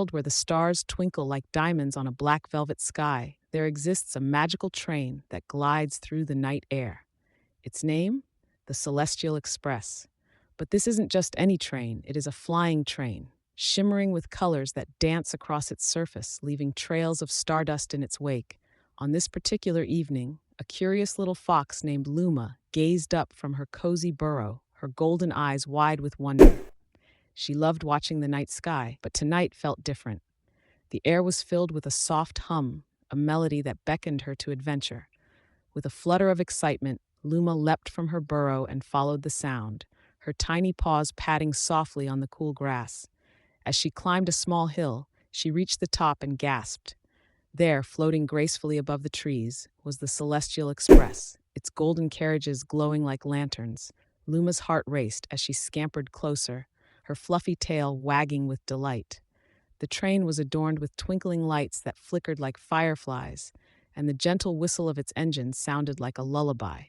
world where the stars twinkle like diamonds on a black velvet sky, there exists a magical train that glides through the night air. Its name? The Celestial Express. But this isn't just any train, it is a flying train, shimmering with colors that dance across its surface, leaving trails of stardust in its wake. On this particular evening, a curious little fox named Luma gazed up from her cozy burrow, her golden eyes wide with wonder. She loved watching the night sky, but tonight felt different. The air was filled with a soft hum, a melody that beckoned her to adventure. With a flutter of excitement, Luma leapt from her burrow and followed the sound, her tiny paws patting softly on the cool grass. As she climbed a small hill, she reached the top and gasped. There, floating gracefully above the trees, was the Celestial Express, its golden carriages glowing like lanterns. Luma's heart raced as she scampered closer, her fluffy tail wagging with delight. The train was adorned with twinkling lights that flickered like fireflies, and the gentle whistle of its engine sounded like a lullaby.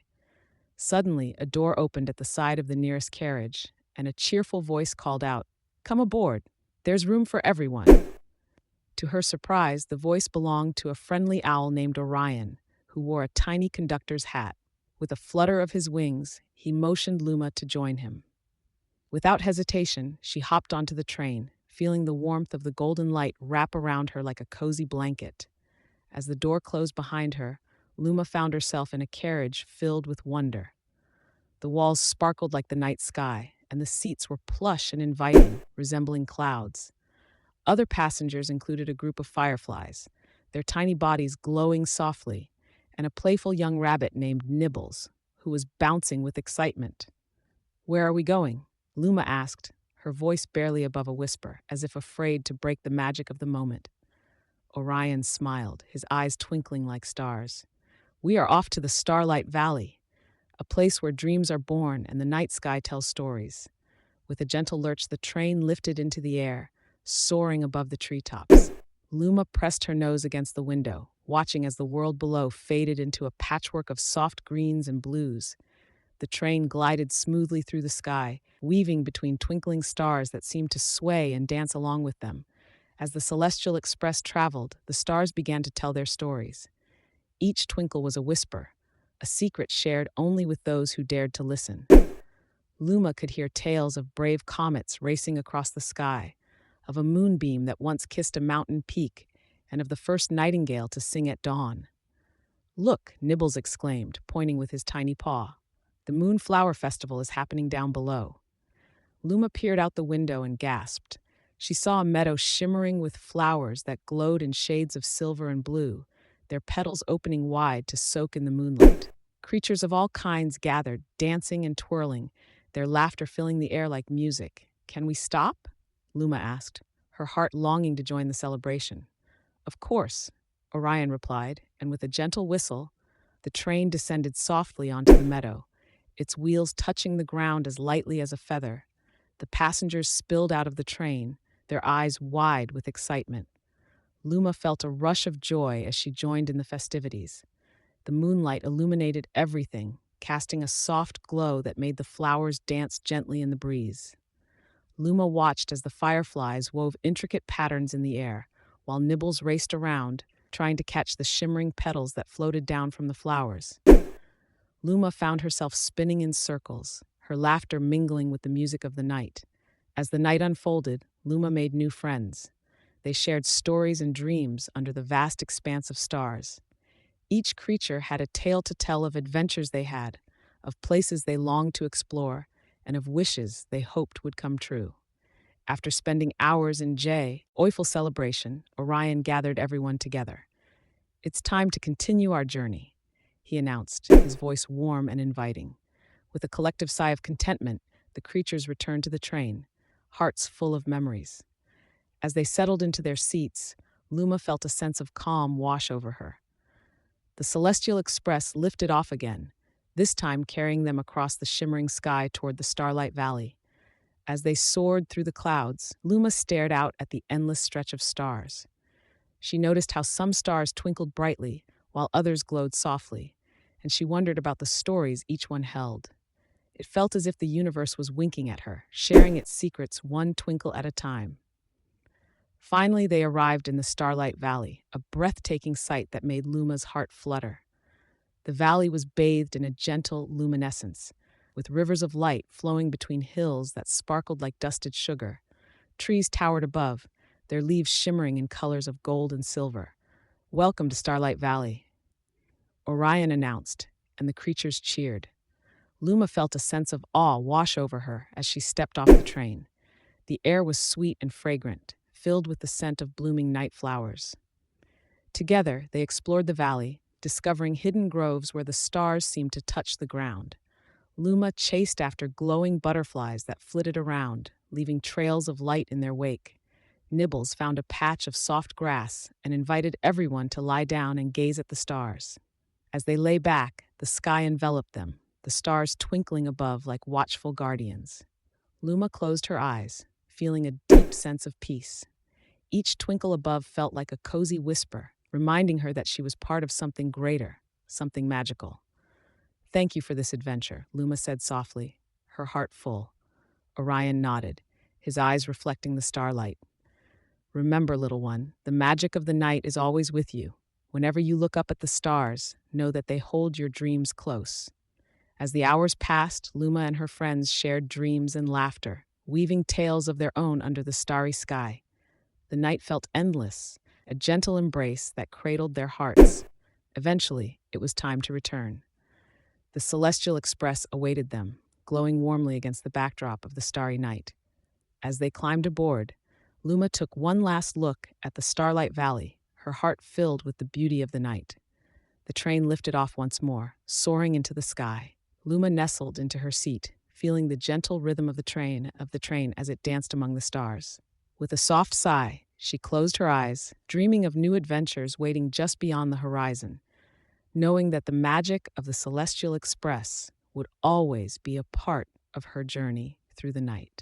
Suddenly, a door opened at the side of the nearest carriage, and a cheerful voice called out, "Come aboard. There's room for everyone." To her surprise, the voice belonged to a friendly owl named Orion, who wore a tiny conductor's hat. With a flutter of his wings, he motioned Luma to join him. Without hesitation, she hopped onto the train, feeling the warmth of the golden light wrap around her like a cozy blanket. As the door closed behind her, Luma found herself in a carriage filled with wonder. The walls sparkled like the night sky, and the seats were plush and inviting, resembling clouds. Other passengers included a group of fireflies, their tiny bodies glowing softly, and a playful young rabbit named Nibbles, who was bouncing with excitement. "Where are we going?" Luma asked, her voice barely above a whisper, as if afraid to break the magic of the moment. Orion smiled, his eyes twinkling like stars. "We are off to the Starlight Valley, a place where dreams are born and the night sky tells stories." With a gentle lurch, the train lifted into the air, soaring above the treetops. Luma pressed her nose against the window, watching as the world below faded into a patchwork of soft greens and blues. The train glided smoothly through the sky, weaving between twinkling stars that seemed to sway and dance along with them. As the Celestial Express traveled, the stars began to tell their stories. Each twinkle was a whisper, a secret shared only with those who dared to listen. Luma could hear tales of brave comets racing across the sky, of a moonbeam that once kissed a mountain peak, and of the first nightingale to sing at dawn. "Look," Nibbles exclaimed, pointing with his tiny paw. "The Moon Flower Festival is happening down below." Luma peered out the window and gasped. She saw a meadow shimmering with flowers that glowed in shades of silver and blue, their petals opening wide to soak in the moonlight. Creatures of all kinds gathered, dancing and twirling, their laughter filling the air like music. "Can we stop?" Luma asked, her heart longing to join the celebration. "Of course," Orion replied, and with a gentle whistle, the train descended softly onto the meadow, its wheels touching the ground as lightly as a feather. The passengers spilled out of the train, their eyes wide with excitement. Luma felt a rush of joy as she joined in the festivities. The moonlight illuminated everything, casting a soft glow that made the flowers dance gently in the breeze. Luma watched as the fireflies wove intricate patterns in the air, while Nibbles raced around, trying to catch the shimmering petals that floated down from the flowers. Luma found herself spinning in circles, her laughter mingling with the music of the night. As the night unfolded, Luma made new friends. They shared stories and dreams under the vast expanse of stars. Each creature had a tale to tell of adventures they had, of places they longed to explore, and of wishes they hoped would come true. After spending hours in joyful celebration, Orion gathered everyone together. "It's time to continue our journey," he announced, his voice warm and inviting. With a collective sigh of contentment, the creatures returned to the train, hearts full of memories. As they settled into their seats, Luma felt a sense of calm wash over her. The Celestial Express lifted off again, this time carrying them across the shimmering sky toward the Starlight Valley. As they soared through the clouds, Luma stared out at the endless stretch of stars. She noticed how some stars twinkled brightly, while others glowed softly, and she wondered about the stories each one held. It felt as if the universe was winking at her, sharing its secrets one twinkle at a time. Finally, they arrived in the Starlight Valley, a breathtaking sight that made Luma's heart flutter. The valley was bathed in a gentle luminescence, with rivers of light flowing between hills that sparkled like dusted sugar. Trees towered above, their leaves shimmering in colors of gold and silver. "Welcome to Starlight Valley," Orion announced, and the creatures cheered. Luma felt a sense of awe wash over her as she stepped off the train. The air was sweet and fragrant, filled with the scent of blooming night flowers. Together, they explored the valley, discovering hidden groves where the stars seemed to touch the ground. Luma chased after glowing butterflies that flitted around, leaving trails of light in their wake. Nibbles found a patch of soft grass and invited everyone to lie down and gaze at the stars. As they lay back, the sky enveloped them, the stars twinkling above like watchful guardians. Luma closed her eyes, feeling a deep sense of peace. Each twinkle above felt like a cozy whisper, reminding her that she was part of something greater, something magical. "Thank you for this adventure," Luma said softly, her heart full. Orion nodded, his eyes reflecting the starlight. "Remember, little one, the magic of the night is always with you. Whenever you look up at the stars, know that they hold your dreams close." As the hours passed, Luma and her friends shared dreams and laughter, weaving tales of their own under the starry sky. The night felt endless, a gentle embrace that cradled their hearts. Eventually, it was time to return. The Celestial Express awaited them, glowing warmly against the backdrop of the starry night. As they climbed aboard, Luma took one last look at the Starlight Valley, her heart filled with the beauty of the night. The train lifted off once more, soaring into the sky. Luma nestled into her seat, feeling the gentle rhythm of the train as it danced among the stars. With a soft sigh, she closed her eyes, dreaming of new adventures waiting just beyond the horizon, knowing that the magic of the Celestial Express would always be a part of her journey through the night.